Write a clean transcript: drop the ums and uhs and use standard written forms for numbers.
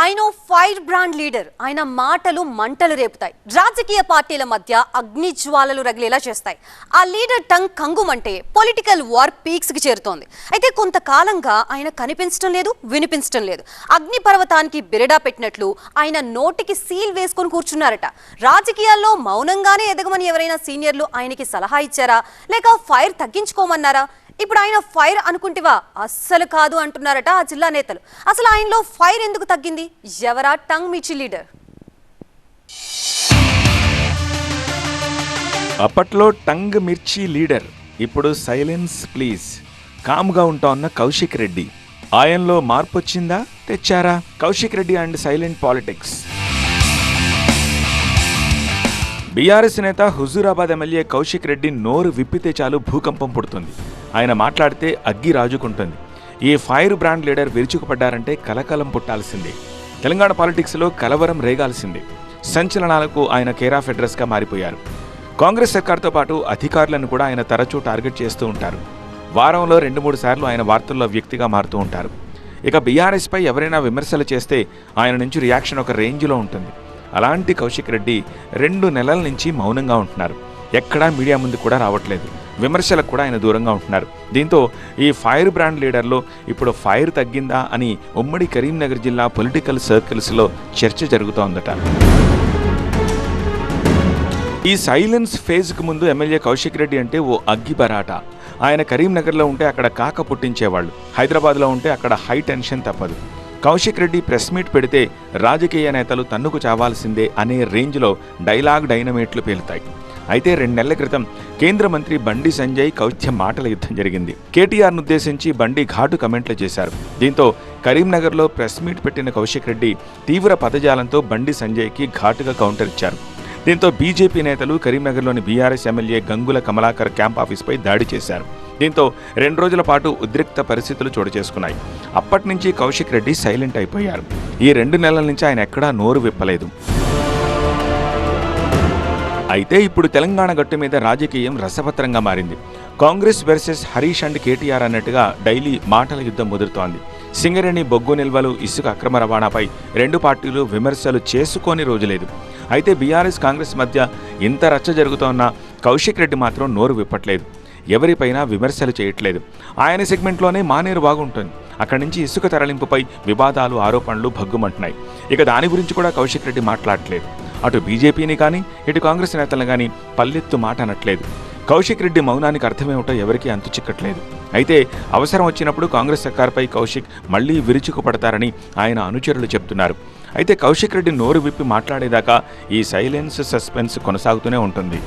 ఆయన fire brand leader. ఆయన మాటలు మంటలు రేపుతాయి, రాజకీయ పార్టీల మధ్య అగ్ని జ్వాలలు రగిలేలా చేస్తాయి. ఆ లీడర్ టంగ్ కంగుమంటే పొలిటికల్ వార్ పీక్స్ కి చేరుతోంది. అయితే కొంతకాలంగా ఆయన కనిపించడం లేదు, వినిపించడం లేదు. అగ్ని పర్వతానికి బిరడా పెట్టినట్లు ఆయన నోటికి సీల్ వేసుకొని కూర్చున్నారట. రాజకీయాల్లో మౌనంగానే ఎదగమని ఎవరైనా సీనియర్లు ఆయనకి సలహా ఇచ్చారా, లేక ఫైర్ తగ్గించుకోమన్నారా? ఇప్పుడు ఆయన ఫైర్ అనుకుంటేవా, అస్సలు కాదు అంటున్నారట ఆ జిల్లా నేతలు. అసలు ఆయనలో ఫైర్ ఎందుకు తగ్గింది? ఎవరా టంగ్ మిర్చి లీడర్? అప్పట్లో టంగ్ మిర్చి లీడర్, ఇప్పుడు సైలెన్స్ ప్లీజ్, కామ్గా ఉంటా ఉన్న కౌశిక్ రెడ్డి. ఆయనలో మార్పు వచ్చిందా, తెచ్చారా? Kaushik Reddy and silent politics. BRS నేత హుజూరాబాద్ ఎమ్మెల్యే కౌశిక్ రెడ్డి నోరు విప్పితే చాలు భూకంపం పుడుతుంది. ఆయన మాట్లాడితే అగ్గి రాజుకుంటుంది. ఈ ఫైర్ బ్రాండ్ లీడర్ విరుచుకుపడ్డారంటే కలకలం పుట్టాల్సిందే. తెలంగాణ పాలిటిక్స్లో కలవరం రేగాల్సిందే. సంచలనాలకు ఆయన కేర్ ఆఫ్ అడ్రస్గా మారిపోయారు. కాంగ్రెస్ సర్కార్తో పాటు అధికారులను కూడా ఆయన తరచూ టార్గెట్ చేస్తూ ఉంటారు. వారంలో 2-3 సార్లు ఆయన వార్తల్లో వ్యక్తిగా మారుతూ ఉంటారు. ఇక బీఆర్ఎస్పై ఎవరైనా విమర్శలు చేస్తే ఆయన నుంచి రియాక్షన్ ఒక రేంజ్లో ఉంటుంది. అలాంటి కౌశిక్ రెడ్డి 2 నెలల నుంచి మౌనంగా ఉంటున్నారు. ఎక్కడా మీడియా ముందు కూడా రావట్లేదు. విమర్శలకు కూడా ఆయన దూరంగా ఉంటున్నారు. దీంతో ఈ ఫైర్ బ్రాండ్ లీడర్లో ఇప్పుడు ఫైర్ తగ్గిందా అని ఉమ్మడి కరీంనగర్ జిల్లా పొలిటికల్ సర్కిల్స్లో చర్చ జరుగుతోందట. ఈ సైలెన్స్ ఫేజ్కు ముందు ఎమ్మెల్యే కౌశిక్ రెడ్డి అంటే ఓ అగ్గిబరాట. ఆయన కరీంనగర్లో ఉంటే అక్కడ కాక పుట్టించేవాళ్ళు, హైదరాబాద్లో ఉంటే అక్కడ హై టెన్షన్ తప్పదు. కౌశిక్ రెడ్డి ప్రెస్ మీట్ పెడితే రాజకీయ నేతలు తన్నుకు చావాల్సిందే అనే రేంజ్లో డైలాగ్ డైనమేట్లు పేలుతాయి. అయితే 2 నెలల క్రితం కేంద్ర మంత్రి బండి సంజయ్ కౌశిక్ మాటల యుద్ధం జరిగింది. కేటీఆర్ను ఉద్దేశించి బండి ఘాటు కమెంట్లు చేశారు. దీంతో కరీంనగర్లో ప్రెస్ మీట్ పెట్టిన కౌశిక్ రెడ్డి తీవ్ర పదజాలంతో బండి సంజయ్కి ఘాటుగా కౌంటర్ ఇచ్చారు. దీంతో బీజేపీ నేతలు కరీంనగర్లోని BRS MLA Gangula Kamalakar camp ఆఫీస్పై దాడి చేశారు. దీంతో 2 రోజుల పాటు ఉద్రిక్త పరిస్థితులు చోటు చేసుకున్నాయి. అప్పటి నుంచి కౌశిక్ రెడ్డి సైలెంట్ అయిపోయారు. ఈ 2 నెలల నుంచి ఆయన ఎక్కడా నోరు విప్పలేదు. అయితే ఇప్పుడు తెలంగాణ గట్టు మీద రాజకీయం రసవత్తరంగా మారింది. కాంగ్రెస్ వర్సెస్ హరీష్ అండ్ కేటీఆర్ అన్నట్టుగా డైలీ మాటల యుద్ధం ముదురుతోంది. సింగరేణి బొగ్గు నిల్వలు, ఇసుక అక్రమ రవాణాపై 2 పార్టీలు విమర్శలు చేసుకోని రోజులేదు. అయితే బీఆర్ఎస్ కాంగ్రెస్ మధ్య ఇంత రచ్చ జరుగుతోన్న కౌశిక్ రెడ్డి మాత్రం నోరు విప్పట్లేదు. ఎవరిపైనా విమర్శలు చేయట్లేదు. ఆయన సెగ్మెంట్లోనే మానేరు బాగుంటుంది. అక్కడి నుంచి ఇసుక తరలింపుపై వివాదాలు, ఆరోపణలు భగ్గుమంటున్నాయి. ఇక దాని గురించి కూడా కౌశిక్ రెడ్డి మాట్లాడట్లేదు. అటు బీజేపీని కానీ ఇటు కాంగ్రెస్ నేతలను కానీ పల్లెత్తు మాట అనట్లేదు. కౌశిక్ రెడ్డి మౌనానికి అర్థమేమిటో ఎవరికీ అంతు చిక్కట్లేదు. అయితే అవసరం వచ్చినప్పుడు కాంగ్రెస్ సర్కార్పై కౌశిక్ మళ్లీ విరుచుకుపడతారని ఆయన అనుచరులు చెప్తున్నారు. అయితే కౌశిక్ రెడ్డి నోరు విప్పి మాట్లాడేదాకా ఈ సైలెన్స్ సస్పెన్స్ కొనసాగుతూనే ఉంటుంది.